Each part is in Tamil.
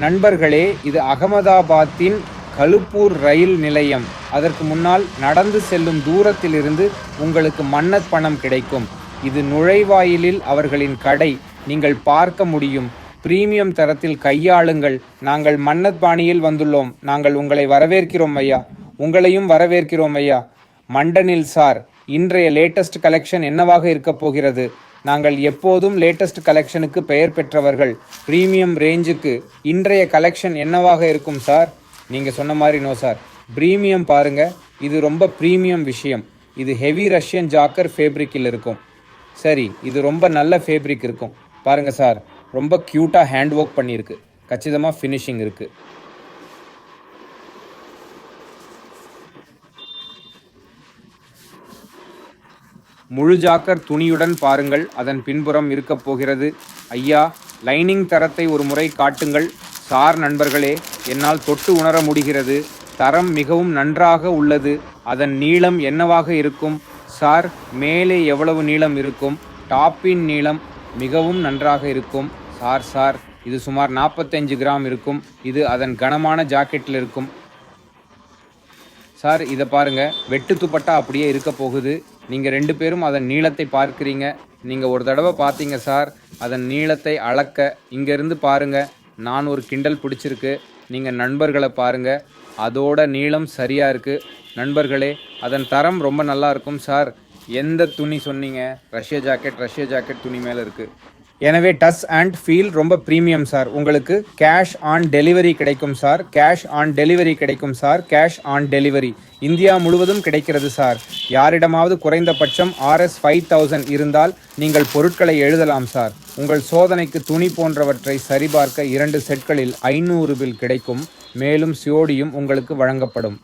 நண்பர்களே, இது அகமதாபாத்தின் கலுப்பூர் ரயில் நிலையம். அதற்கு முன்னால் நடந்து செல்லும் தூரத்திலிருந்து உங்களுக்கு மன்னத் பணம் கிடைக்கும். இது நுழைவாயிலில் அவர்களின் கடை. நீங்கள் பார்க்க முடியும். பிரீமியம் தரத்தில் கையாளுங்கள். நாங்கள் மன்னத் பாணியில் வந்துள்ளோம். நாங்கள் உங்களை வரவேற்கிறோம் ஐயா. உங்களையும் வரவேற்கிறோம் ஐயா. மண்டனில் சார், இன்றைய லேட்டஸ்ட் கலெக்ஷன் என்னவாக இருக்கப் போகிறது? நாங்கள் எப்போதும் லேட்டஸ்ட் கலெக்ஷனுக்கு பெயர் பெற்றவர்கள். ப்ரீமியம் ரேஞ்சுக்கு இன்றைய கலெக்ஷன் என்னவாக இருக்கும் சார்? நீங்கள் சொன்ன மாதிரி நோ சார். ப்ரீமியம் பாருங்கள், இது ரொம்ப ப்ரீமியம் விஷயம். இது ஹெவி ரஷ்யன் ஜாக்கர் ஃபேப்ரிக்கில் இருக்கும். சரி, இது ரொம்ப நல்ல ஃபேப்ரிக் இருக்கும். பாருங்கள் சார், ரொம்ப க்யூட்டாக ஹேண்ட் ஒர்க் பண்ணியிருக்கு. கச்சிதமாக ஃபினிஷிங் இருக்குது. முழு ஜாக்கர் துணியுடன் பாருங்கள். அதன் பின்புறம் இருக்கப் போகிறது. ஐயா, லைனிங் தரத்தை ஒரு முறை காட்டுங்கள். சார் நண்பர்களே, என்னால் தொட்டு உணர முடிகிறது. தரம் மிகவும் நன்றாக உள்ளது. அதன் நீளம் என்னவாக இருக்கும் சார்? மேலே எவ்வளவு நீளம் இருக்கும்? டாப்பின் நீளம் மிகவும் நன்றாக இருக்கும் சார். இது சுமார் 45 கிராம் இருக்கும். இது அதன் கனமான ஜாக்கெட்டில் இருக்கும் சார். இதை பாருங்கள், வெட்டு துப்பட்டா அப்படியே இருக்க போகுது. நீங்கள் 2 பேரும் அதன் நீளத்தை பார்க்குறீங்க. நீங்கள் ஒரு தடவை பார்த்தீங்க சார் அதன் நீளத்தை அளக்க. இங்கேருந்து பாருங்கள், நான் ஒரு கிண்டல் பிடிச்சிருக்கு. நீங்கள் நண்பர்களை பாருங்கள், அதோட நீளம் சரியாக இருக்குது. நண்பர்களே, அதன் தரம் ரொம்ப நல்லா இருக்கும் சார். எந்த துணி சொன்னீங்க? ரஷ்ய ஜாக்கெட் துணி மேலே இருக்குது. எனவே டச் அண்ட் ஃபீல் ரொம்ப ப்ரீமியம் சார். உங்களுக்கு கேஷ் ஆன் டெலிவரி கிடைக்கும் sir. Cash on delivery India முழுவதும் கிடைக்கிறது சார். யாரிடமாவது குறைந்தபட்சம் RS 5000 இருந்தால் நீங்கள் பொருட்களை எழுதலாம் சார். உங்கள் சோதனைக்கு துணி போன்றவற்றை சரிபார்க்க 2 செட்களில் 500 பில் கிடைக்கும். மேலும் சியோடியும் உங்களுக்கு வழங்கப்படும்.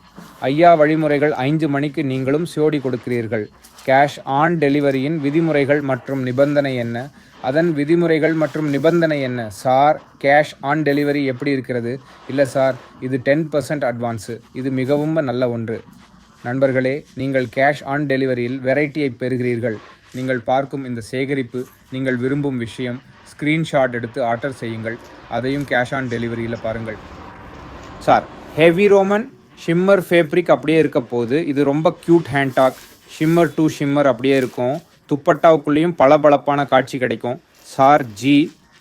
ஐயா, வழிமுறைகள் 5 மணிக்கு நீங்களும் சியோடி கொடுக்கிறீர்கள். கேஷ் ஆன் டெலிவரியின் விதிமுறைகள் மற்றும் நிபந்தனை என்ன? அதன் விதிமுறைகள் மற்றும் நிபந்தனை என்ன சார்? கேஷ் ஆன் டெலிவரி எப்படி இருக்கிறது? இல்லை சார், இது 10% அட்வான்ஸு. இது மிகவும் நல்ல ஒன்று. நண்பர்களே, நீங்கள் கேஷ் ஆன் டெலிவரியில் வெரைட்டியை பெறுகிறீர்கள். நீங்கள் பார்க்கும் இந்த சேகரிப்பு நீங்கள் விரும்பும் விஷயம். ஸ்க்ரீன்ஷாட் எடுத்து ஆர்டர் செய்யுங்கள். அதையும் கேஷ் ஆன் டெலிவரியில் பாருங்கள் sir. Heavy Roman shimmer fabric அப்படியே இருக்க போகுது. இது ரொம்ப க்யூட் ஹேண்ட்டாக். ஷிம்மர் டு ஷிம்மர் அப்படியே இருக்கும். துப்பட்டாவுக்குள்ளேயும் பளபளப்பான காட்சி கிடைக்கும் சார்.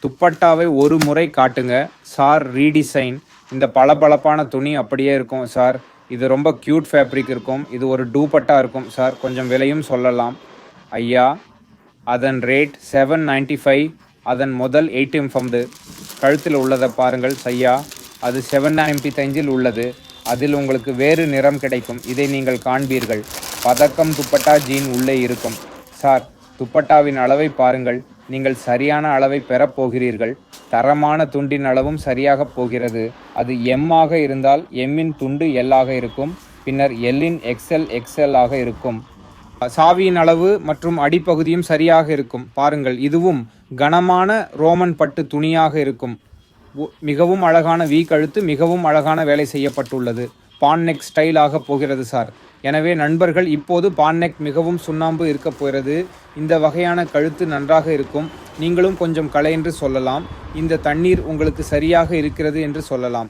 துப்பட்டாவை ஒரு முறை காட்டுங்க சார். ரீடிசைன். இந்த பளபளப்பான துணி அப்படியே இருக்கும் சார். இது ரொம்ப க்யூட் ஃபேப்ரிக் இருக்கும். இது ஒரு டூப்பட்டா இருக்கும் சார். கொஞ்சம் விலையும் சொல்லலாம் ஐயா. அதன் ரேட் 795. அதன் முதல் 8 கழுத்தில் உள்ளதை பாருங்கள் ஐயா. அது 795 உள்ளது. அதில் உங்களுக்கு வேறு நிறம் கிடைக்கும். இதை நீங்கள் காண்பீர்கள். பதக்கம் துப்பட்டா ஜீன் உள்ளே இருக்கும் சார். துப்பட்டாவின் அளவை பாருங்கள். நீங்கள் சரியான அளவை பெறப்போகிறீர்கள். தரமான துண்டின் அளவும் சரியாக போகிறது. அது M ஆக இருந்தால் M-இன் துண்டு L ஆக இருக்கும். பின்னர் L-இன் XL ஆக இருக்கும். சாவியின் அளவு மற்றும் அடிப்பகுதியும் சரியாக இருக்கும். பாருங்கள், இதுவும் கனமான ரோமன் பட்டு துணியாக இருக்கும். மிகவும் அழகான வி கழுத்து, மிகவும் அழகான வேலை செய்யப்பட்டுள்ளது. பான்னெக் ஸ்டைல் ஆக போகிறது சார். எனவே நண்பர்கள், இப்போது பான்னெக் மிகவும் சுண்ணாம்பு இருக்க போகிறது. இந்த வகையான கழுத்து நன்றாக இருக்கும். நீங்களும் கொஞ்சம் கலை என்று சொல்லலாம். இந்த தண்ணீர் உங்களுக்கு சரியாக இருக்கிறது என்று சொல்லலாம்.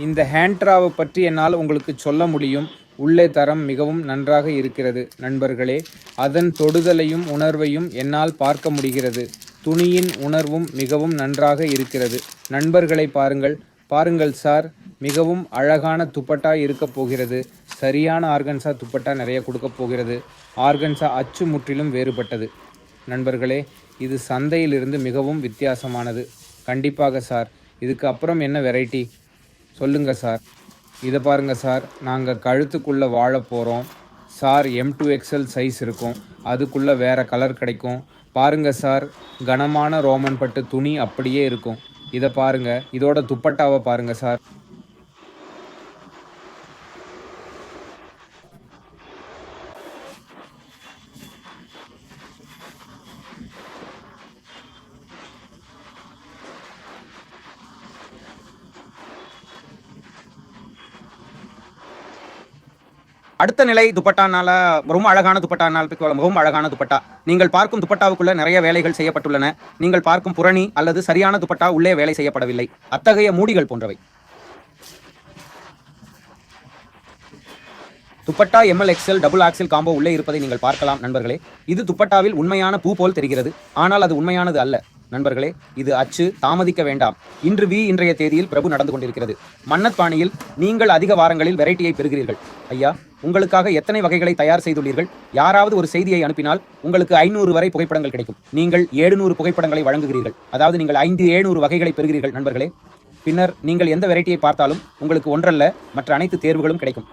இந்த ஹேண்ட்ராவை பற்றி என்னால் உங்களுக்கு சொல்ல முடியும். உள்ளே தரம் மிகவும் நன்றாக இருக்கிறது நண்பர்களே. அதன் தொடுதலையும் உணர்வையும் என்னால் பார்க்க முடிகிறது. துணியின் உணர்வும் மிகவும் நன்றாக இருக்கிறது. நண்பர்களை பாருங்கள் சார். மிகவும் அழகான துப்பட்டா இருக்க போகிறது. சரியான ஆர்கன்சா துப்பட்டா நிறைய கொடுக்க போகிறது. ஆர்கன்சா அச்சு முற்றிலும் வேறுபட்டது நண்பர்களே. இது சந்தையிலிருந்து மிகவும் வித்தியாசமானது. கண்டிப்பாக சார். இதுக்கு அப்புறம் என்ன வெரைட்டி சொல்லுங்க சார். இதை பாருங்கள் சார். நாங்கள் கழுத்துக்குள்ளே வாழ போகிறோம் sir. M to XL size இருக்கும். அதுக்குள்ளே வேறு கலர் கிடைக்கும். பாருங்கள் சார், கனமான ரோமன் பட்டு துணி அப்படியே இருக்கும். இதை பாருங்கள். இதோட துப்பட்டாவை பாருங்கள் சார். அடுத்த நிலை துப்பட்டானால ரொம்ப அழகான துப்பட்டானால் மிகவும் அழகான துப்பட்டா. நீங்கள் பார்க்கும் துப்பட்டாவுக்குள்ள நிறைய வேலைகள் செய்யப்பட்டுள்ளன. நீங்கள் பார்க்கும் புரணி அல்லது சரியான துப்பட்டா உள்ளே வேலை செய்யப்படவில்லை. அத்தகைய மூடிகள் போன்றவை. Dupatta M L XL double axial combo உள்ளே இருப்பதை நீங்கள் பார்க்கலாம் நண்பர்களே. இது துப்பட்டாவில் உண்மையான பூ போல் தெரிகிறது, ஆனால் அது உண்மையானது அல்ல நண்பர்களே. இது அச்சு, தாமதிக்க வேண்டாம். இன்றைய தேதியில் பிரபு நடந்து கொண்டிருக்கிறது. மன்னத் பாணியில் நீங்கள் அதிக வாரங்களில் வெரைட்டியை பெறுகிறீர்கள். ஐயா, உங்களுக்காக எத்தனை வகைகளை தயார் செய்துள்ளீர்கள்? யாராவது ஒரு செய்தியை அனுப்பினால் உங்களுக்கு 500 வரை புகைப்படங்கள் கிடைக்கும். நீங்கள் 700 புகைப்படங்களை வழங்குகிறீர்கள். அதாவது நீங்கள் 700 வகைகளை பெறுகிறீர்கள் நண்பர்களே. பின்னர் நீங்கள் எந்த வெரைட்டியை பார்த்தாலும் உங்களுக்கு ஒன்றல்ல மற்ற அனைத்து தேர்வுகளும் கிடைக்கும்.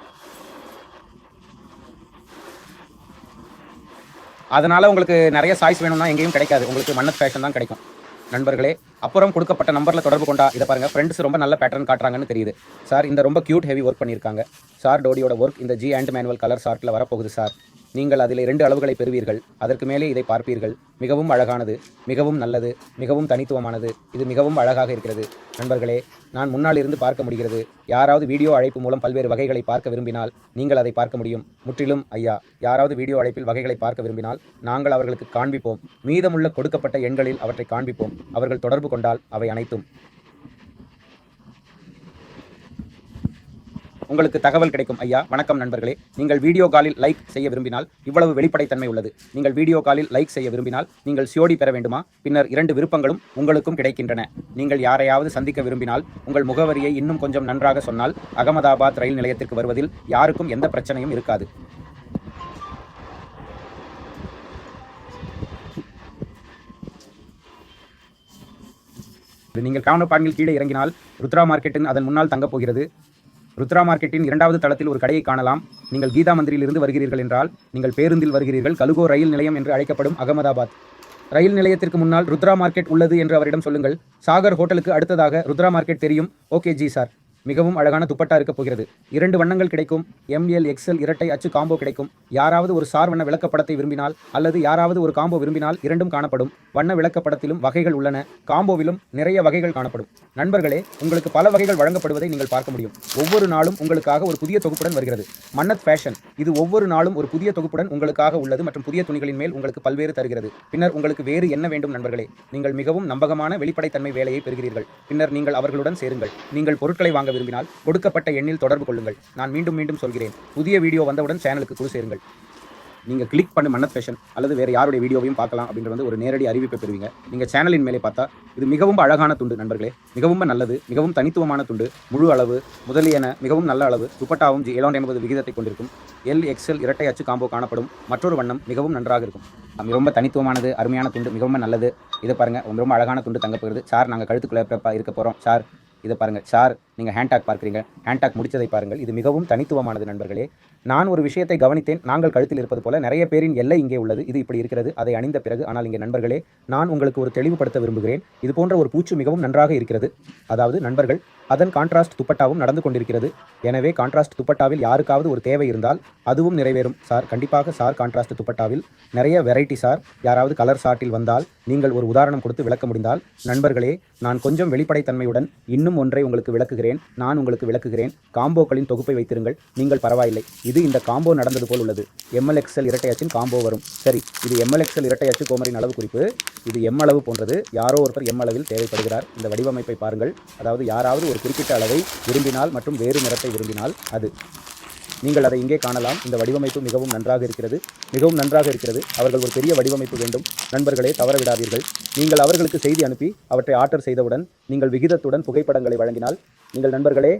அதனால் உங்களுக்கு நிறைய சாய்ஸ் வேணும்னா எங்கேயும் கிடைக்காது. உங்களுக்கு மன்னத் ஃபேஷன் தான் கிடைக்கும் நண்பர்களே. அப்புறம் கொடுக்கப்பட்ட நம்பரில் தொடர்பு கொண்டா இதை பாருங்கள். ஃப்ரெண்ட்ஸ் ரொம்ப நல்ல பேட்டர்ன் காட்டுறாங்கன்னு தெரியுது சார். இந்த ரொம்ப க்யூட் ஹெவி ஒர்க் பண்ணியிருக்காங்க சார். டோடியோட ஒர்க் இந்த ஜி அண்ட் மேனுவல் கலர் சார்ட்டில் வரப்போகுது சார். நீங்கள் அதில் 2 அளவுகளை பெறுவீர்கள். அதற்கு மேலே இதை பார்ப்பீர்கள். மிகவும் அழகானது, மிகவும் நல்லது, மிகவும் தனித்துவமானது. இது மிகவும் அழகாக இருக்கிறது நண்பர்களே. நான் முன்னால் இருந்து பார்க்க முடிகிறது. யாராவது வீடியோ அழைப்பு மூலம் பல்வேறு வகைகளை பார்க்க விரும்பினால் நீங்கள் அதை பார்க்க முடியும். முற்றிலும் ஐயா, யாராவது வீடியோ அழைப்பில் வகைகளை பார்க்க விரும்பினால் நாங்கள் அவர்களுக்கு காண்பிப்போம். மீதமுள்ள கொடுக்கப்பட்ட எண்களில் அவற்றை காண்பிப்போம். அவர்கள் தொடர்பு கொண்டால் அவை அனைத்தும் உங்களுக்கு தகவல் கிடைக்கும். ஐயா வணக்கம் நண்பர்களே. நீங்கள் வீடியோ காலில் லைக் செய்ய விரும்பினால் இவ்வளவு வெளிப்படைத்தன்மை உள்ளது. நீங்கள் வீடியோ காலில் லைக் செய்ய விரும்பினால் நீங்கள் சிஓடி பெற வேண்டுமா? பின்னர் 2 விருப்பங்களும் உங்களுக்கும் கிடைக்கின்றன. நீங்கள் யாரையாவது சந்திக்க விரும்பினால் உங்கள் முகவரியை இன்னும் கொஞ்சம் நன்றாக சொன்னால் அகமதாபாத் ரயில் நிலையத்திற்கு வருவதில் யாருக்கும் எந்த பிரச்சனையும் இருக்காது. நீங்கள் காணப்பான்கள் கீழே இறங்கினால் ருத்ரா மார்க்கெட்டின் அதன் முன்னால் தங்கப் போகிறது. ருத்ரா மார்க்கெட்டின் 2வது தளத்தில் ஒரு கடையை காணலாம். நீங்கள் கீதா மந்திரியிலிருந்து வருகிறீர்கள் என்றால் நீங்கள் பேருந்தில் வருகிறீர்கள். கலுகோ ரயில் நிலையம் என்று அழைக்கப்படும் அகமதாபாத் ரயில் நிலையத்திற்கு முன்னால் ருத்ரா மார்க்கெட் உள்ளது என்று அவரிடம் சொல்லுங்கள். சாகர் ஹோட்டலுக்கு அடுத்ததாக ருத்ரா மார்க்கெட் தெரியும். Okay G sir. மிகவும் அழகான துப்பட்டா இருக்க போகிறது. 2 வண்ணங்கள் கிடைக்கும். எம்எல் எக்ஸ்எல் இரட்டை அச்சு காம்போ கிடைக்கும். யாராவது ஒரு சார் வண்ண விளக்கப்படத்தை விரும்பினால் அல்லது யாராவது ஒரு காம்போ விரும்பினால் 2ம் காணப்படும். வண்ண விளக்கப்படத்திலும் வகைகள் உள்ளன, காம்போவிலும் நிறைய வகைகள் காணப்படும். நண்பர்களே, உங்களுக்கு பல வகைகள் வழங்கப்படுவதை நீங்கள் பார்க்க முடியும். ஒவ்வொரு நாளும் உங்களுக்காக ஒரு புதிய தொகுப்புடன் வருகிறது. மன்னத் ஃபேஷன் இது ஒவ்வொரு நாளும் ஒரு புதிய தொகுப்புடன் உங்களுக்காக உள்ளது மற்றும் புதிய துணிகளின் மேல் உங்களுக்கு பல்வேறு தருகிறது. பின்னர் உங்களுக்கு வேறு என்ன வேண்டும் நண்பர்களே? நீங்கள் மிகவும் நம்பகமான வெளிப்படைத்தன்மை வேலையை பெறுகிறீர்கள். பின்னர் நீங்கள் அவர்களுடன் சேருங்கள். நீங்கள் பொருட்களை வாங்க விரும்பினால் கொடுக்கப்பட்ட எண்ணில் தொடர்பு கொள்ளுங்கள். நான் மீண்டும் சொல்கிறேன், புதிய வீடியோ வந்தவுடன் சேனலுக்கு குழு சேருங்கள். நீங்கள் கிளிக் பண்ண மன்னத் ஃபேஷன் அல்லது வேறு யாருடைய வீடியோவையும் பார்க்கலாம் அப்படின்ற ஒரு நேரடி அறிவிப்பை பெறுவீங்க. நீங்கள் சேனலின் மேலே பார்த்தா இது மிகவும் அழகான துண்டு நண்பர்களே. மிகவும் நல்லது, மிகவும் தனித்துவமான துண்டு. முழு அளவு முதலியன மிகவும் நல்ல அளவு. துப்பட்டாவும் 780 விகிதத்தை கொண்டிருக்கும். எல் எக்ஸ்எல் இரட்டை அச்சு காம்போ காணப்படும். மற்றொரு வண்ணம் மிகவும் நன்றாக இருக்கும். ரொம்ப தனித்துவமானது, அருமையான துண்டு, மிகவும் நல்லது. இதை பாருங்கள், ரொம்ப அழகான துண்டு தங்க போகிறது. சார் நாங்கள் கழுத்துக்குள்ளே இருக்க போகிறோம் சார். இதை பாருங்கள் சார். நீங்கள் ஹேண்ட்டாக் பார்க்குறீங்க. ஹேண்ட்டாக் முடிச்சதை பாருங்கள். இது மிகவும் தனித்துவமானது நண்பர்களே. நான் ஒரு விஷயத்தை கவனித்தேன். நாங்கள் கழுத்தில் இருப்பது போல நிறைய பேரின் எல்லை இங்கே உள்ளது. இது இப்படி இருக்கிறது அதை அணிந்த பிறகு. ஆனால் இங்கே நண்பர்களே, நான் உங்களுக்கு ஒரு தெளிவுபடுத்த விரும்புகிறேன். இது போன்ற ஒரு பூச்சு மிகவும் நன்றாக இருக்கிறது. அதாவது நண்பர்கள், அதன் கான்ட்ராஸ்ட் துப்பட்டாவும் நடந்து கொண்டிருக்கிறது. எனவே கான்ட்ராஸ்ட் துப்பட்டாவில் யாருக்காவது ஒரு தேவை இருந்தால் அதுவும் நிறைவேறும் சார். கண்டிப்பாக சார். கான்ட்ராஸ்ட் துப்பட்டாவில் நிறைய வெரைட்டி சார். யாராவது கலர் சார்ட்டில் வந்தால் நீங்கள் ஒரு உதாரணம் கொடுத்து விளக்க முடிந்தால். நண்பர்களே, நான் கொஞ்சம் வெளிப்படைத்தன்மையுடன் இன்னும் ஒன்றை உங்களுக்கு விளக்குகிறேன். நான் உங்களுக்கு விளக்குகிறேன். காம்போக்களின் தொகுப்பை வைத்திருங்கள். நீங்கள் பரவாயில்லை. இது இந்த காம்போ நடந்தது போல் உள்ளது. எம்எல் எக்ஸ்எல் இரட்டை அச்சின் காம்போ வரும். சரி, இது எம்எல் எக்ஸ்எல் இரட்டை அச்சு கோமரின் அளவு குறிப்பு. இது எம் அளவு போன்றது. யாரோ ஒருத்தர் எம் அளவில் தேவைப்படுகிறார். இந்த வடிவமைப்பை பாருங்கள். அதாவது யாராவது ஒரு குறிப்பிட்ட அளவை விரும்பினால் மற்றும் வேறு நிறத்தை விரும்பினால் அது நீங்கள் அதை இங்கே காணலாம். இந்த வடிவமைப்பு மிகவும் நன்றாக இருக்கிறது, மிகவும் நன்றாக இருக்கிறது. அவர்கள் ஒரு பெரிய வடிவமைப்பு வேண்டும் நண்பர்களே, தவற விடாதீர்கள். நீங்கள் அவர்களுக்கு செய்தி அனுப்பி அவற்றை ஆர்டர் செய்தவுடன் நீங்கள் விகிதத்துடன் புகைப்படங்களை வழங்கினால் நீங்கள் நண்பர்களே,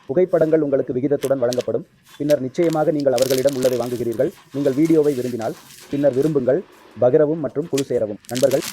புகைப்படங்கள் உங்களுக்கு விகிதத்துடன் வழங்கப்படும். பின்னர் நிச்சயமாக நீங்கள் அவர்களிடம் உள்ளதை வாங்குகிறீர்கள். நீங்கள் வீடியோவை விரும்பினால் பின்னர் விரும்புங்கள், பகிரவும் மற்றும் குழு சேரவும் நண்பர்கள்.